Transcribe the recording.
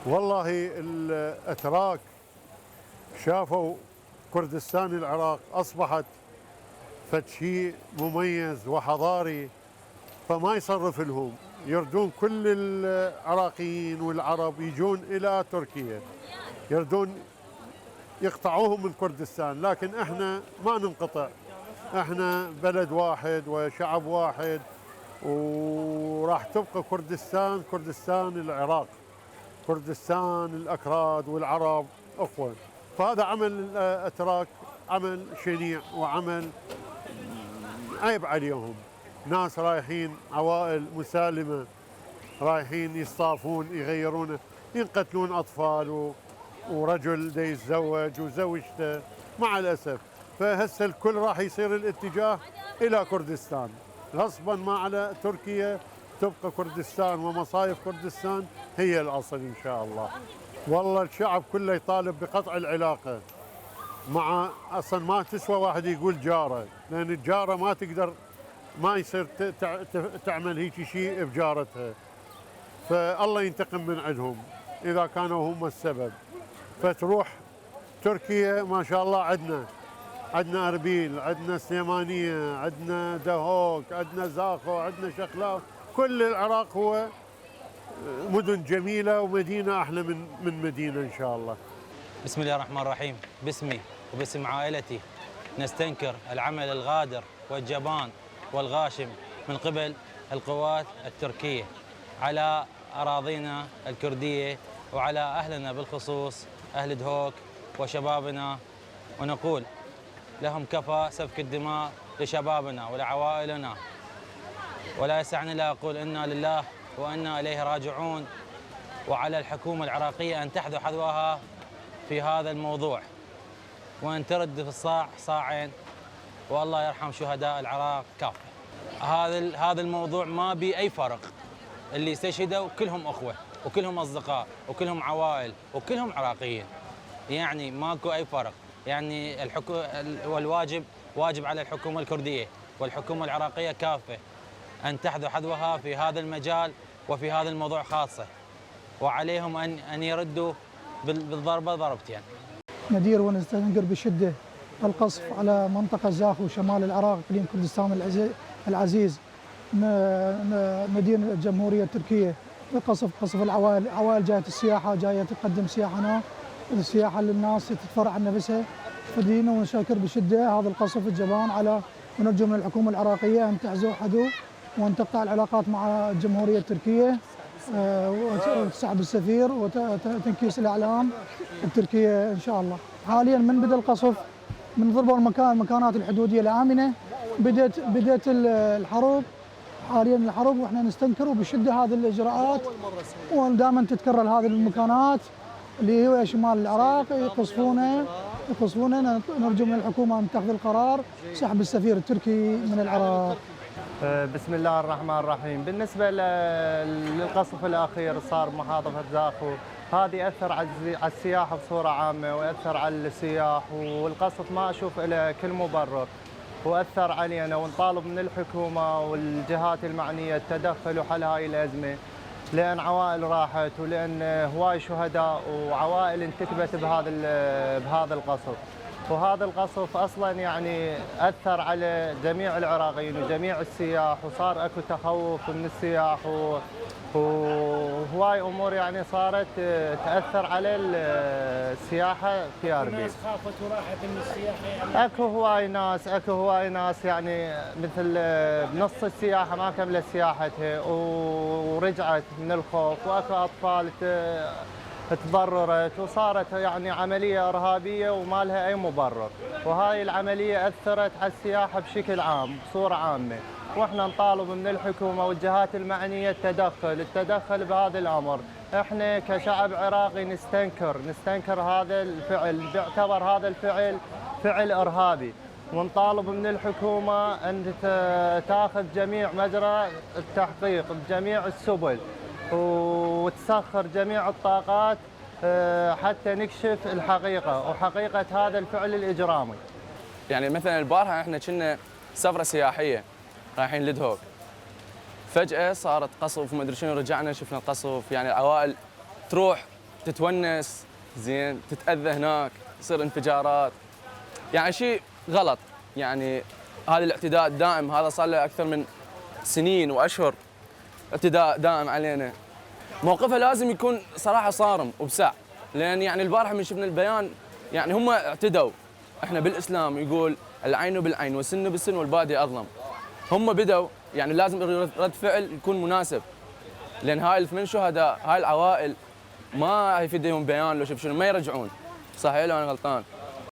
والله الأتراك شافوا كردستان العراق أصبحت فد شيء مميز وحضاري، فما يصرف لهم، يردون كل العراقيين والعرب يجون إلى تركيا، يردون يقطعوهم من كردستان، لكن احنا ما ننقطع، احنا بلد واحد وشعب واحد، وراح تبقى كردستان كردستان العراق، كردستان الأكراد والعرب أخوة. فهذا عمل الأتراك عمل شنيع وعمل عيب عليهم، ناس رايحين عوائل مسالمة رايحين يصطافون يغيرون ينقتلون أطفال ورجل دا يتزوج وزوجته مع الأسف. فهسه الكل راح يصير الاتجاه إلى كردستان غصبا ما على تركيا، تبقى كردستان ومصايف كردستان هي الأصل إن شاء الله. والله الشعب كله يطالب بقطع العلاقة مع أصلا ما تسوى واحد يقول جارة، لأن الجارة ما تقدر ما يصير تعمل هيك شيء بجارتها، فالله ينتقم من عندهم إذا كانوا هم السبب. فتروح تركيا ما شاء الله عندنا أربيل، عندنا سليمانية، عندنا دهوك، عندنا زاخو، عندنا شخلاف، كل العراق هو مدن جميلة ومدينة أحلى من مدينة إن شاء الله. بسم الله الرحمن الرحيم. باسمي وباسم عائلتي نستنكر العمل الغادر والجبان والغاشم من قبل القوات التركية على أراضينا الكردية وعلى أهلنا بالخصوص أهل دهوك وشبابنا، ونقول لهم كفى سفك الدماء لشبابنا ولعوائلنا، ولا يسعني إلا أقول إنا لله وإنا إليه راجعون. وعلى الحكومة العراقية أن تحذو حذوها في هذا الموضوع، وأن ترد في الصاع صاعين، والله يرحم شهداء العراق كافة. هذا الموضوع ما بي أي فرق، اللي استشهدوا كلهم أخوة وكلهم أصدقاء وكلهم عوائل وكلهم عراقيين، يعني ماكو أي فرق. يعني والواجب واجب على الحكومة الكردية والحكومة العراقية كافة أن تحذو حذوها في هذا المجال وفي هذا الموضوع خاصة، وعليهم أن يردوا بالضربة ضربتين. ندير ونستنكر بشدة القصف على منطقة زاخو شمال العراق إقليم كردستان العزيز. ندير الجمهورية التركية قصف العوائل، عوائل جاية السياحة، جاية تقدم سياحة هنا، السياحة للناس تتفرع عن نفسها. فدينا ونشاكر بشدة هذا القصف الجبان على، ونرجو من الحكومة العراقية أن تحذو حذو وأن تقطع العلاقات مع الجمهورية التركية وتسحب السفير وتنكيس الإعلام التركية إن شاء الله. حاليا من بدأ القصف من ضربوا المكانات الحدودية الآمنة، بدأت الحرب حاليا الحرب، واحنا نستنكر بشدة هذه الإجراءات، ودائما تتكرر هذه المكانات اللي هي شمال العراق يقصفونه. نرجو من الحكومة أن تاخذ القرار سحب السفير التركي من العراق. بسم الله الرحمن الرحيم. بالنسبة للقصف الأخير صار بمحافظة زاخو، هذه أثر على السياحة بصورة عامة وأثر على السياح، والقصف ما أشوف له كل مبرر وأثر علينا، ونطالب من الحكومة والجهات المعنية التدخل وحل هاي الأزمة، لأن عوائل راحت ولأن هواي شهداء وعوائل انتكبت بهذا القصف. وهذا القصف اصلا يعني اثر على جميع العراقيين وجميع السياح، وصار اكو تخوف من السياح وهواي امور يعني صارت تاثر على السياحه في اربيل. الناس خافت وراحت من السياحه يعني اكو هواي ناس يعني مثل بنص السياحه ما كملت سياحتها ورجعت من الخوف، واكو اطفال تضررت، وصارت يعني عملية إرهابية وما لها أي مبرر، وهاي العملية أثرت على السياحة بشكل عام بصورة عامة. وإحنا نطالب من الحكومة والجهات المعنية التدخل بهذا الأمر. إحنا كشعب عراقي نستنكر هذا الفعل، بيعتبر هذا الفعل فعل إرهابي، ونطالب من الحكومة أن تأخذ جميع مجرى التحقيق بجميع السبل وتسخر جميع الطاقات حتى نكشف الحقيقة وحقيقة هذا الفعل الإجرامي. يعني مثلا البارحة احنا كنا سفرة سياحية رايحين لدهوك، فجاه صارت قصف وما ادري شنو، رجعنا شفنا قصف، يعني العوائل تروح تتونس زين تتاذى هناك، يصير انفجارات، يعني شيء غلط. يعني هذا الاعتداء الدائم هذا صار له اكثر من سنين واشهر، اعتداء دائم علينا. موقفها لازم يكون صراحه صارم وبسع، لان يعني البارحه من شفنا البيان يعني هم اعتدوا. احنا بالاسلام يقول العين بالعين والسن بالسن والبادي اظلم. هم بدوا يعني لازم رد فعل يكون مناسب، لان هاي الثمان شهداء هاي العوائل ما يفيدهم بيان لو شوف شنو ما يرجعون. صحيح ولا انا غلطان؟